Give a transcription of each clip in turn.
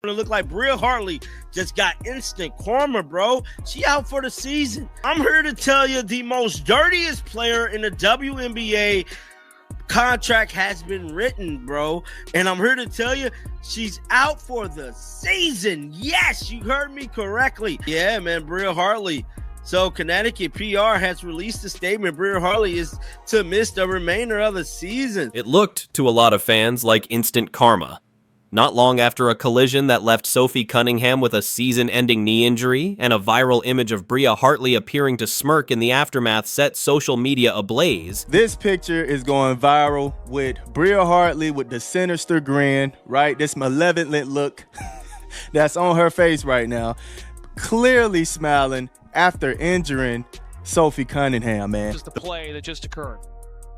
It look like Bria Hartley just got instant karma, bro. She out for the season. I'm here to tell you the most dirtiest player in the WNBA contract has been written, bro. And I'm here to tell you she's out for the season. Yes, you heard me correctly. Yeah, man, Bria Hartley. So Connecticut PR has released a statement. Bria Hartley is to miss the remainder of the season. It looked to a lot of fans like instant karma. Not long after a collision that left Sophie Cunningham with a season-ending knee injury, and a viral image of Bria Hartley appearing to smirk in the aftermath set social media ablaze. This picture is going viral with Bria Hartley with the sinister grin, right? This malevolent look that's on her face right now. Clearly smiling after injuring Sophie Cunningham, man. Just the play that just occurred.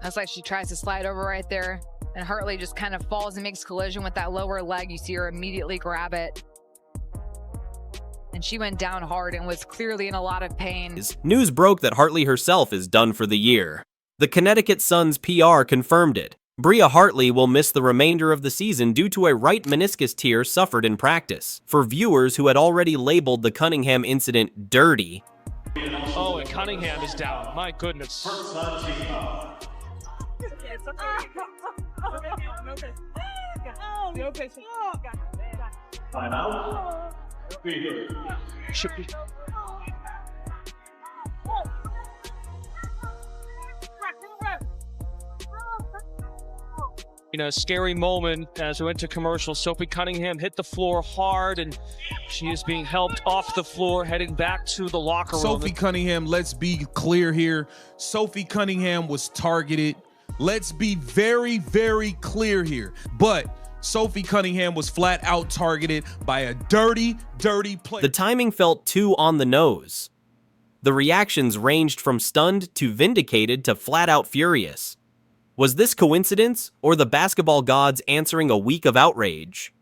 That's like she tries to slide over right there, and Hartley just kind of falls and makes collision with that lower leg. You see her immediately grab it. And she went down hard and was clearly in a lot of pain. News broke that Hartley herself is done for the year. The Connecticut Sun's PR confirmed it. Bria Hartley will miss the remainder of the season due to a right meniscus tear suffered in practice. For viewers who had already labeled the Cunningham incident dirty. Oh, and Cunningham is down. My goodness. Should be. You know, scary moment as we went to commercial. Sophie Cunningham hit the floor hard, and she is being helped off the floor, heading back to the locker room. Sophie Cunningham, let's be clear here. Sophie Cunningham was targeted. Let's be very, very clear here. But Sophie Cunningham was flat out targeted by a dirty, dirty player. The timing felt too on the nose. The reactions ranged from stunned to vindicated to flat out furious. Was this coincidence, or the basketball gods answering a week of outrage?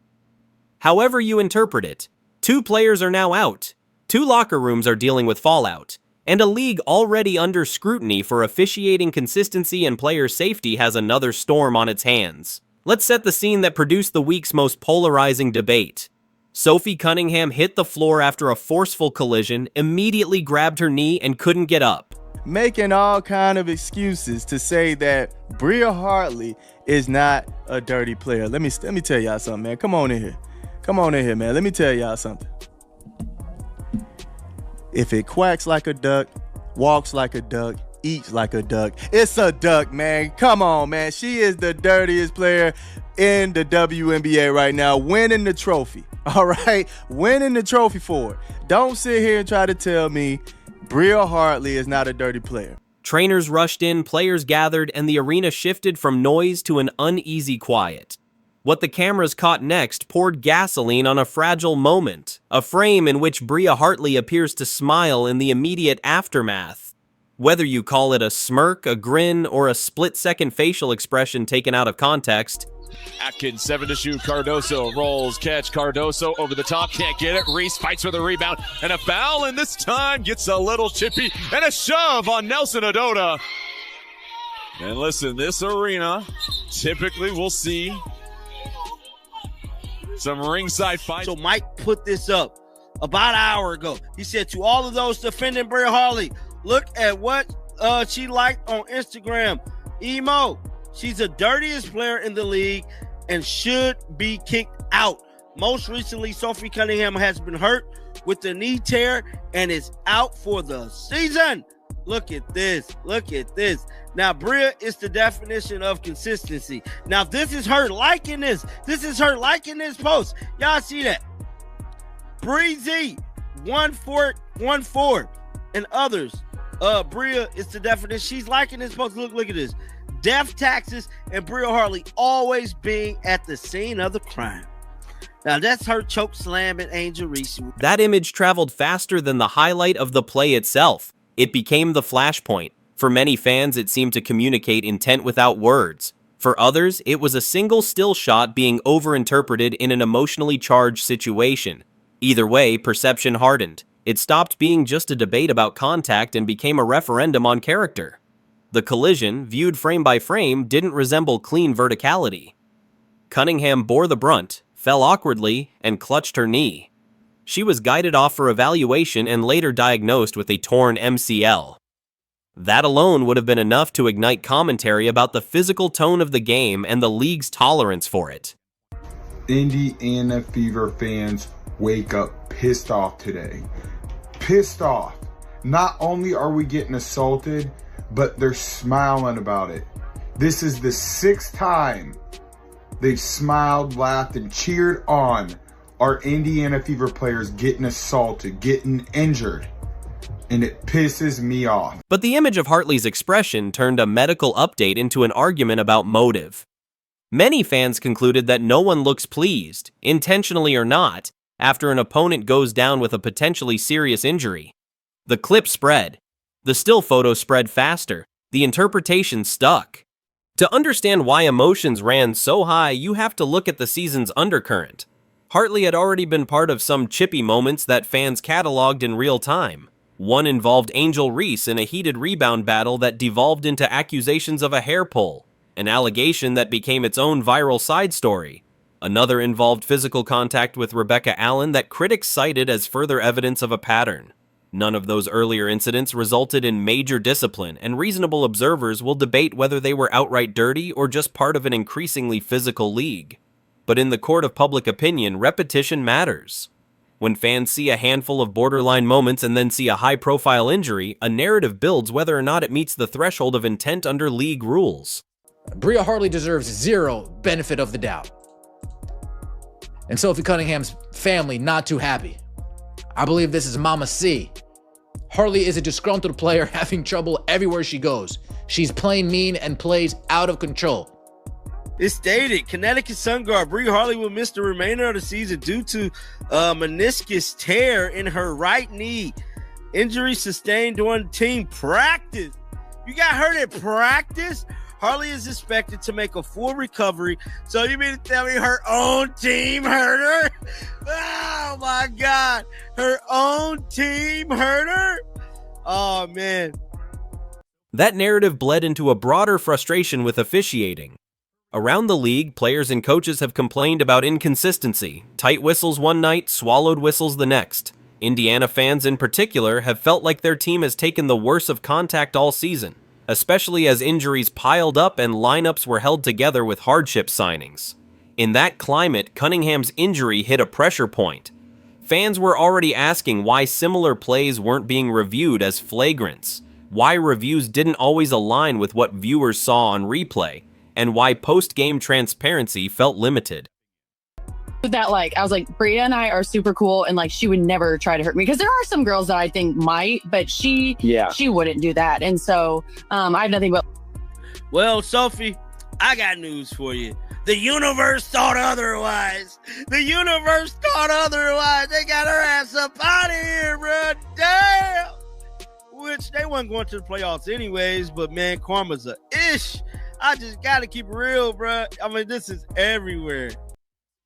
However you interpret it, 2 players are now out, 2 locker rooms are dealing with fallout, and a league already under scrutiny for officiating consistency and player safety has another storm on its hands. Let's set the scene that produced the week's most polarizing debate. Sophie Cunningham hit the floor after a forceful collision, immediately grabbed her knee and couldn't get up. Making all kind of excuses to say that Bria Hartley is not a dirty player. Let me tell y'all something, man. Come on in here. Come on in here, man. Let me tell y'all something. If it quacks like a duck, walks like a duck, eats like a duck, it's a duck, man. Come on, man. She is the dirtiest player in the WNBA right now, winning the trophy. All right? Winning the trophy for it. Don't sit here and try to tell me Bria Hartley is not a dirty player. Trainers rushed in, players gathered, and the arena shifted from noise to an uneasy quiet. What the cameras caught next poured gasoline on a fragile moment, a frame in which Bria Hartley appears to smile in the immediate aftermath. Whether you call it a smirk, a grin, or a split-second facial expression taken out of context, Atkins, 7 to shoot. Cardoso rolls, catch. Cardoso over the top, can't get it. Reese fights for the rebound and a foul, and this time gets a little chippy and a shove on Nelson Adota. And listen, this arena typically we'll see some ringside fights. So Mike put this up about an hour ago. He said to all of those defending Bria Hartley, look at what she liked on Instagram. Emo. She's the dirtiest player in the league and should be kicked out. Most recently, Sophie Cunningham has been hurt with the knee tear and is out for the season. Look at this. Look at this. Now, Bria is the definition of consistency. Now, this is her liking this. This is her liking this post. Y'all see that? Breezy, 1414, and others. Bria is the definition. She's liking this post. Look at this. Death taxes and Bria Hartley always being at the scene of the crime. Now that's her choke slamming Angel Reese. That image traveled faster than the highlight of the play itself. It became the flashpoint. For many fans, it seemed to communicate intent without words. For others, it was a single still shot being overinterpreted in an emotionally charged situation. Either way, perception hardened. It stopped being just a debate about contact and became a referendum on character. The collision, viewed frame by frame, didn't resemble clean verticality. Cunningham bore the brunt, fell awkwardly, and clutched her knee. She was guided off for evaluation and later diagnosed with a torn MCL. That alone would have been enough to ignite commentary about the physical tone of the game and the league's tolerance for it. Indiana Fever fans wake up pissed off today. Pissed off. Not only are we getting assaulted, but they're smiling about it. This is the 6th time they've smiled, laughed, and cheered on our Indiana Fever players getting assaulted, getting injured. And it pisses me off. But the image of Hartley's expression turned a medical update into an argument about motive. Many fans concluded that no one looks pleased, intentionally or not, after an opponent goes down with a potentially serious injury. The clip spread. The still photo spread faster. The interpretation stuck. To understand why emotions ran so high, you have to look at the season's undercurrent. Hartley had already been part of some chippy moments that fans cataloged in real time. One involved Angel Reese in a heated rebound battle that devolved into accusations of a hair pull, an allegation that became its own viral side story. Another involved physical contact with Rebecca Allen that critics cited as further evidence of a pattern. None of those earlier incidents resulted in major discipline, and reasonable observers will debate whether they were outright dirty or just part of an increasingly physical league. But in the court of public opinion, repetition matters. When fans see a handful of borderline moments and then see a high-profile injury, a narrative builds whether or not it meets the threshold of intent under league rules. Bria Hartley deserves zero benefit of the doubt. And Sophie Cunningham's family not too happy. I believe this is Mama C. Hartley is a disgruntled player having trouble everywhere she goes. She's playing mean and plays out of control. It's stated Connecticut Sun guard Bria Hartley will miss the remainder of the season due to meniscus tear in her right knee. Injury sustained during team practice. You got hurt at practice? Hartley is expected to make a full recovery. So you mean to tell me her own team hurt her? Oh my God. Her own team hurt her? Oh man. That narrative bled into a broader frustration with officiating. Around the league, players and coaches have complained about inconsistency. Tight whistles one night, swallowed whistles the next. Indiana fans in particular have felt like their team has taken the worst of contact all season, especially as injuries piled up and lineups were held together with hardship signings. In that climate, Cunningham's injury hit a pressure point. Fans were already asking why similar plays weren't being reviewed as flagrants, why reviews didn't always align with what viewers saw on replay, and why post-game transparency felt limited. That I was like, Bria and I are super cool, and she would never try to hurt me, because there are some girls that I think might, but she wouldn't do that. And so I have nothing but. Well, Sophie, I got news for you. The universe thought otherwise. The universe thought otherwise. They got her ass up out of here, bro. Damn. Which they wasn't going to the playoffs anyways, but man, karma's a ish. I just got to keep it real, bro. I mean, this is everywhere.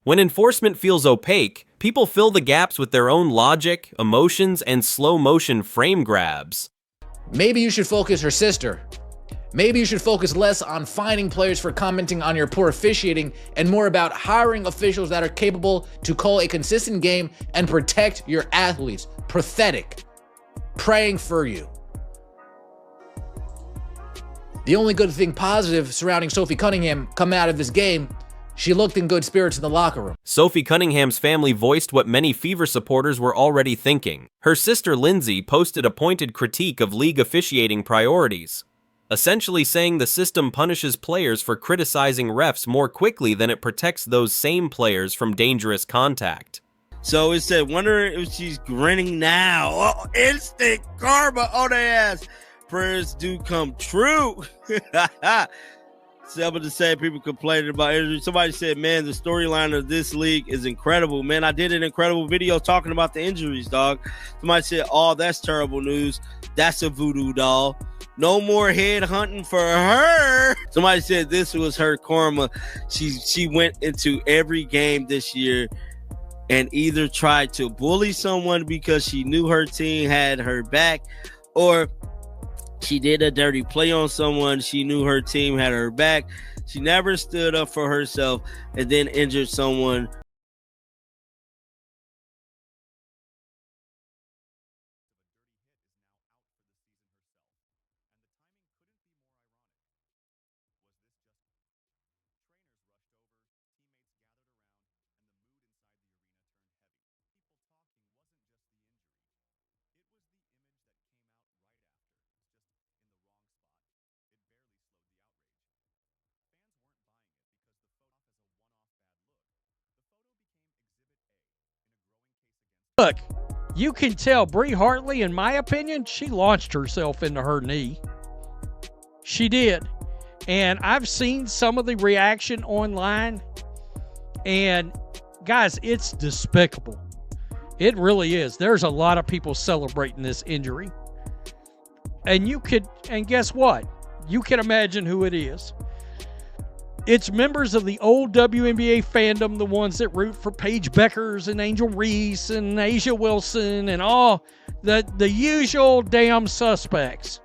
When enforcement feels opaque, people fill the gaps with their own logic, emotions, and slow-motion frame grabs. Maybe you should focus her sister. Maybe you should focus less on fining players for commenting on your poor officiating and more about hiring officials that are capable to call a consistent game and protect your athletes. Pathetic. Praying for you. The only good thing positive surrounding Sophie Cunningham coming out of this game, she looked in good spirits in the locker room. Sophie Cunningham's family voiced what many Fever supporters were already thinking. Her sister Lindsay posted a pointed critique of league officiating priorities, essentially saying the system punishes players for criticizing refs more quickly than it protects those same players from dangerous contact. So it said, wonder if she's grinning now. Oh, instant karma on their ass. Prayers do come true. Some of the same people complaining about injury. Somebody said, man, the storyline of this league is incredible. Man, I did an incredible video talking about the injuries, dog. Somebody said, oh, that's terrible news. That's a voodoo doll. No more head hunting for her. Somebody said this was her karma. She went into every game this year and either tried to bully someone because she knew her team had her back, or she did a dirty play on someone. She knew her team had her back. She never stood up for herself and then injured someone look, you can tell Bria Hartley, in my opinion, she launched herself into her knee. She did. And I've seen some of the reaction online. And guys, it's despicable. It really is. There's a lot of people celebrating this injury. And guess what? You can imagine who it is. It's members of the old WNBA fandom, the ones that root for Paige Beckers and Angel Reese and Asia Wilson and all the usual damn suspects.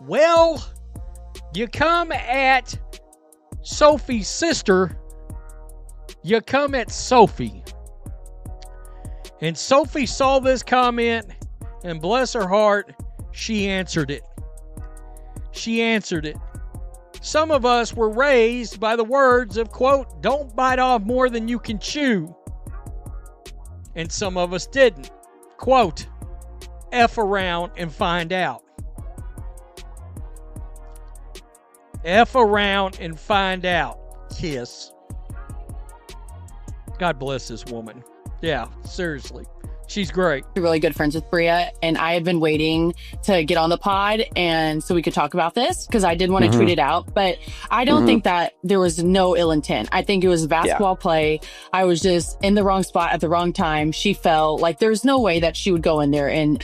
Well, you come at Sophie's sister, you come at Sophie. And Sophie saw this comment, and bless her heart, she answered it. She answered it. Some of us were raised by the words of, quote, don't bite off more than you can chew. And some of us didn't. Quote, F around and find out. F around and find out. Kiss. God bless this woman. Yeah, seriously. She's great. Really good friends with Bria, and I have been waiting to get on the pod and so we could talk about this because I did want to tweet it out, but I don't think that there was no ill intent. I think it was basketball play. I was just in the wrong spot at the wrong time. She fell. Like, there's no way that she would go in there and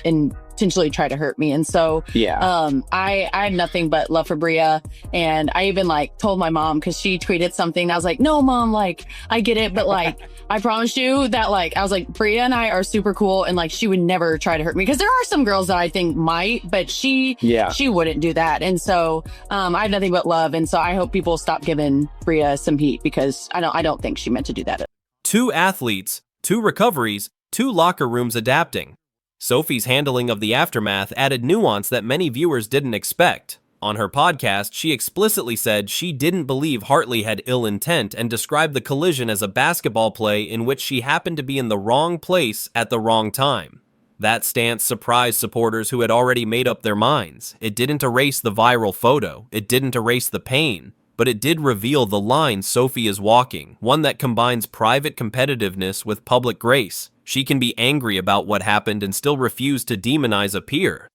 potentially try to hurt me. And so I had nothing but love for Bria. And I even told my mom, because she tweeted something. I was like, no, Mom, I get it. But I promise you that I was like, Bria and I are super cool. And she would never try to hurt me. Because there are some girls that I think might, but she wouldn't do that. And so I have nothing but love. And so I hope people stop giving Bria some heat, because I don't think she meant to do that. 2 athletes, 2 recoveries, 2 locker rooms adapting. Sophie's handling of the aftermath added nuance that many viewers didn't expect. On her podcast, she explicitly said she didn't believe Hartley had ill intent and described the collision as a basketball play in which she happened to be in the wrong place at the wrong time. That stance surprised supporters who had already made up their minds. It didn't erase the viral photo, it didn't erase the pain, but it did reveal the line Sophie is walking, one that combines private competitiveness with public grace. She can be angry about what happened and still refuse to demonize a peer.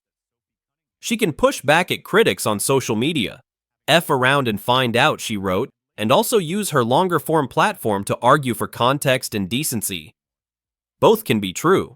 She can push back at critics on social media, F around and find out, she wrote, and also use her longer-form platform to argue for context and decency. Both can be true.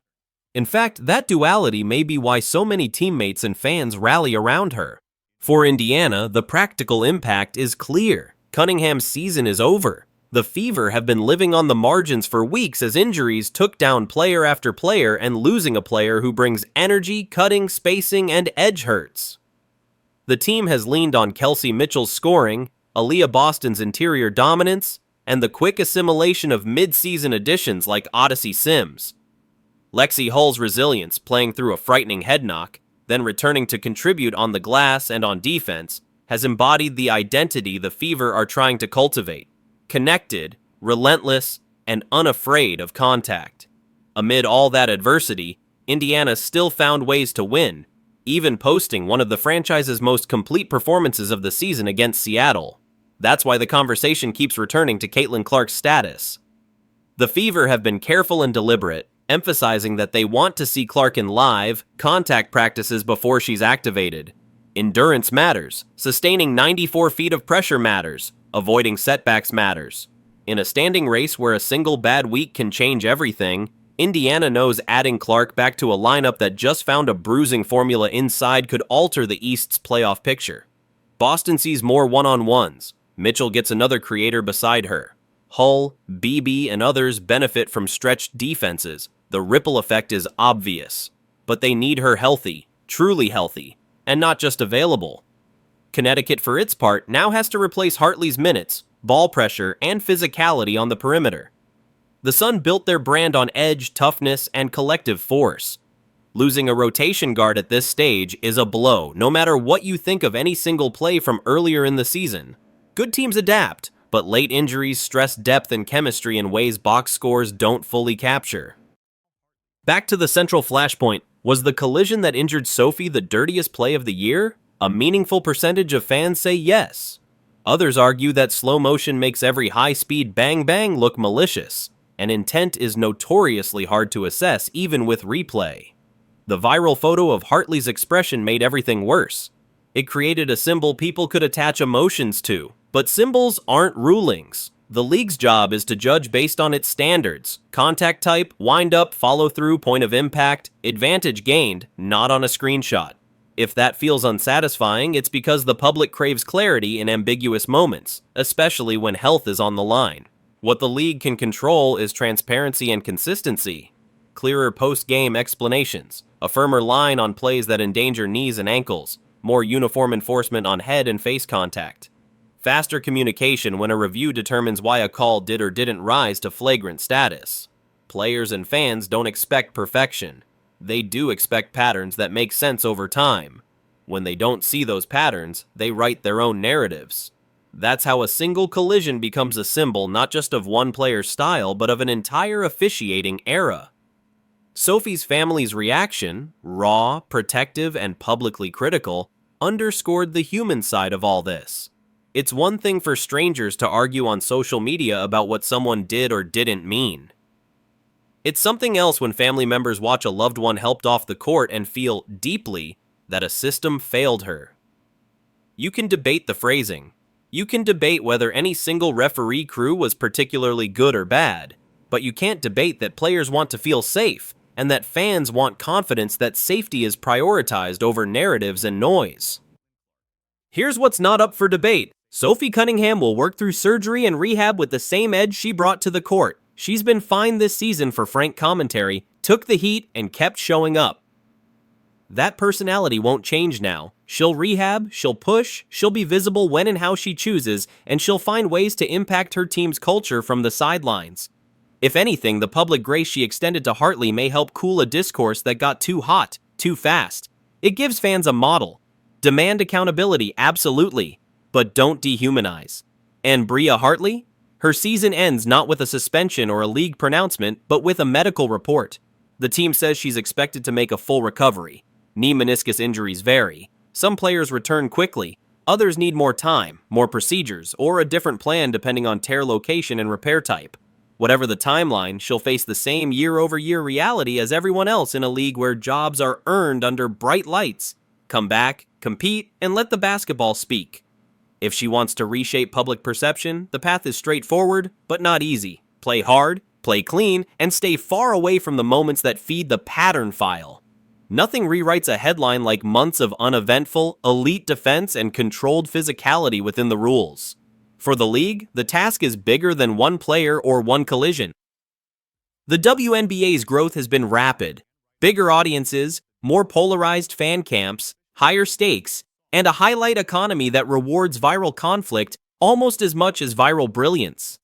In fact, that duality may be why so many teammates and fans rally around her. For Indiana, the practical impact is clear. Cunningham's season is over. The Fever have been living on the margins for weeks as injuries took down player after player, and losing a player who brings energy, cutting, spacing, and edge hurts. The team has leaned on Kelsey Mitchell's scoring, Aaliyah Boston's interior dominance, and the quick assimilation of mid-season additions like Odyssey Sims. Lexi Hull's resilience, playing through a frightening head knock, then returning to contribute on the glass and on defense, has embodied the identity the Fever are trying to cultivate. Connected, relentless, and unafraid of contact. Amid all that adversity, Indiana still found ways to win, even posting one of the franchise's most complete performances of the season against Seattle. That's why the conversation keeps returning to Caitlin Clark's status. The Fever have been careful and deliberate, emphasizing that they want to see Clark in live, contact practices before she's activated. Endurance matters. Sustaining 94 feet of pressure matters. Avoiding setbacks matters. In a standing race where a single bad week can change everything, Indiana knows adding Clark back to a lineup that just found a bruising formula inside could alter the East's playoff picture. Boston sees more one-on-ones. Mitchell gets another creator beside her. Hull, BB, and others benefit from stretched defenses. The ripple effect is obvious. But they need her healthy, truly healthy, and not just available. Connecticut, for its part, now has to replace Hartley's minutes, ball pressure, and physicality on the perimeter. The Sun built their brand on edge, toughness, and collective force. Losing a rotation guard at this stage is a blow, no matter what you think of any single play from earlier in the season. Good teams adapt, but late injuries stress depth and chemistry in ways box scores don't fully capture. Back to the central flashpoint, was the collision that injured Sophie the dirtiest play of the year? A meaningful percentage of fans say yes. Others argue that slow motion makes every high-speed bang-bang look malicious, and intent is notoriously hard to assess even with replay. The viral photo of Hartley's expression made everything worse. It created a symbol people could attach emotions to, but symbols aren't rulings. The league's job is to judge based on its standards: contact type, wind-up, follow-through, point of impact, advantage gained, not on a screenshot. If that feels unsatisfying, it's because the public craves clarity in ambiguous moments, especially when health is on the line. What the league can control is transparency and consistency. Clearer post-game explanations, a firmer line on plays that endanger knees and ankles, more uniform enforcement on head and face contact. Faster communication when a review determines why a call did or didn't rise to flagrant status. Players and fans don't expect perfection. They do expect patterns that make sense over time. When they don't see those patterns, they write their own narratives. That's how a single collision becomes a symbol not just of one player's style, but of an entire officiating era. Sophie's family's reaction, raw, protective, and publicly critical, underscored the human side of all this. It's one thing for strangers to argue on social media about what someone did or didn't mean. It's something else when family members watch a loved one helped off the court and feel deeply that a system failed her. You can debate the phrasing. You can debate whether any single referee crew was particularly good or bad, but you can't debate that players want to feel safe and that fans want confidence that safety is prioritized over narratives and noise. Here's what's not up for debate. Sophie Cunningham will work through surgery and rehab with the same edge she brought to the court. She's been fine this season for frank commentary, took the heat, and kept showing up. That personality won't change now. She'll rehab, she'll push, she'll be visible when and how she chooses, and she'll find ways to impact her team's culture from the sidelines. If anything, the public grace she extended to Hartley may help cool a discourse that got too hot, too fast. It gives fans a model. Demand accountability, absolutely, but don't dehumanize. And Bria Hartley? Her season ends not with a suspension or a league pronouncement, but with a medical report. The team says she's expected to make a full recovery. Knee meniscus injuries vary. Some players return quickly. Others need more time, more procedures, or a different plan depending on tear location and repair type. Whatever the timeline, she'll face the same year-over-year reality as everyone else in a league where jobs are earned under bright lights. Come back, compete, and let the basketball speak. If she wants to reshape public perception, the path is straightforward, but not easy. Play hard, play clean, and stay far away from the moments that feed the pattern file. Nothing rewrites a headline like months of uneventful, elite defense and controlled physicality within the rules. For the league, the task is bigger than one player or one collision. The WNBA's growth has been rapid. Bigger audiences, more polarized fan camps, higher stakes, and a highlight economy that rewards viral conflict almost as much as viral brilliance.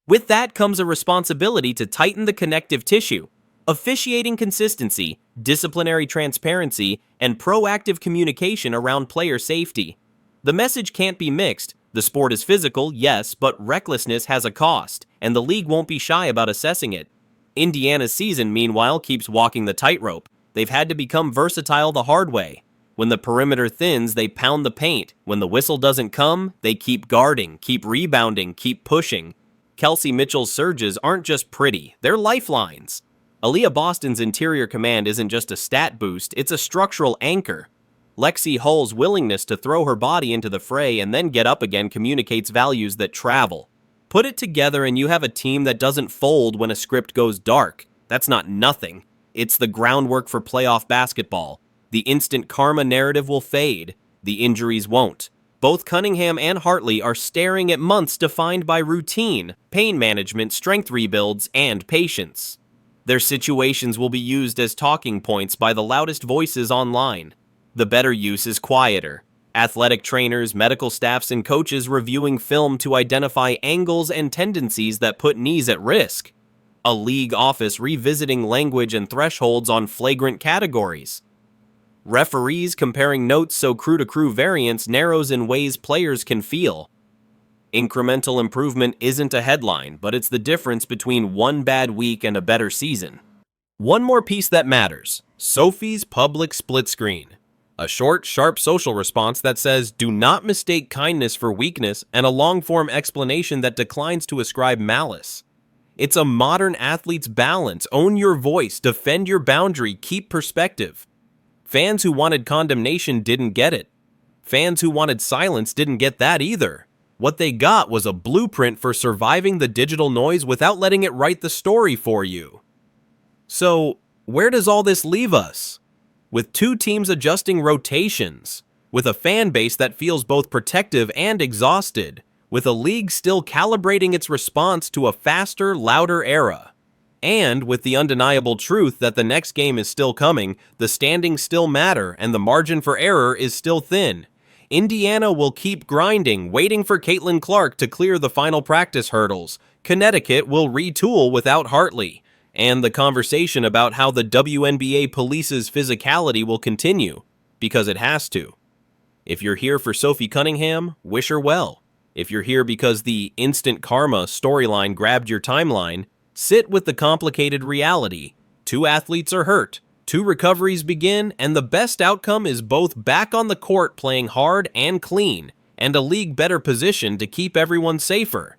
With that comes a responsibility to tighten the connective tissue. Officiating consistency, disciplinary transparency, and proactive communication around player safety. The message can't be mixed. The sport is physical, yes, but recklessness has a cost, and the league won't be shy about assessing it. Indiana's season, meanwhile, keeps walking the tightrope. They've had to become versatile the hard way. When the perimeter thins, they pound the paint. When the whistle doesn't come, they keep guarding, keep rebounding, keep pushing. Kelsey Mitchell's surges aren't just pretty, they're lifelines. Aaliyah Boston's interior command isn't just a stat boost, it's a structural anchor. Lexi Hull's willingness to throw her body into the fray and then get up again communicates values that travel. Put it together and you have a team that doesn't fold when a script goes dark. That's not nothing. It's the groundwork for playoff basketball. The instant karma narrative will fade. The injuries won't. Both Cunningham and Hartley are staring at months defined by routine, pain management, strength rebuilds, and patience. Their situations will be used as talking points by the loudest voices online. The better use is quieter. Athletic trainers, medical staffs, and coaches reviewing film to identify angles and tendencies that put knees at risk. A league office revisiting language and thresholds on flagrant categories. Referees comparing notes so crew-to-crew variance narrows in ways players can feel. Incremental improvement isn't a headline, but it's the difference between one bad week and a better season. One more piece that matters: Sophie's public split screen. A short, sharp social response that says, "Do not mistake kindness for weakness," and a long-form explanation that declines to ascribe malice. It's a modern athlete's balance. Own your voice, defend your boundary, keep perspective. Fans who wanted condemnation didn't get it. Fans who wanted silence didn't get that either. What they got was a blueprint for surviving the digital noise without letting it write the story for you. So, where does all this leave us? With two teams adjusting rotations, with a fan base that feels both protective and exhausted, with a league still calibrating its response to a faster, louder era, and with the undeniable truth that the next game is still coming, the standings still matter, and the margin for error is still thin, Indiana will keep grinding, waiting for Caitlin Clark to clear the final practice hurdles. Connecticut will retool without Hartley, and the conversation about how the WNBA polices physicality will continue, because it has to. If you're here for Sophie Cunningham, wish her well. If you're here because the instant karma storyline grabbed your timeline, sit with the complicated reality. Two athletes are hurt, two recoveries begin, and the best outcome is both back on the court playing hard and clean, and a league better positioned to keep everyone safer.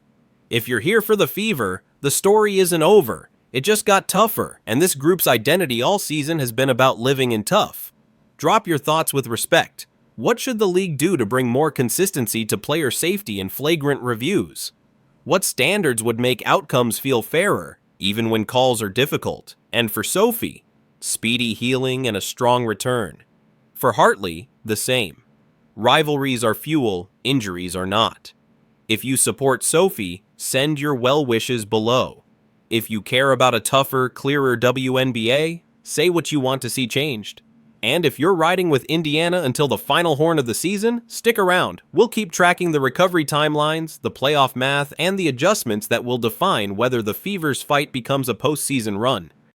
If you're here for the fever, the story isn't over. It just got tougher, and this group's identity all season has been about living in tough. Drop your thoughts with respect. What should the league do to bring more consistency to player safety and flagrant reviews? What standards would make outcomes feel fairer, even when calls are difficult? And for Sophie, speedy healing and a strong return. For Hartley, the same. Rivalries are fuel, injuries are not. If you support Sophie, send your well wishes below. If you care about a tougher, clearer WNBA, say what you want to see changed. And if you're riding with Indiana until the final horn of the season, stick around. We'll keep tracking the recovery timelines, the playoff math, and the adjustments that will define whether the Fever's fight becomes a postseason run.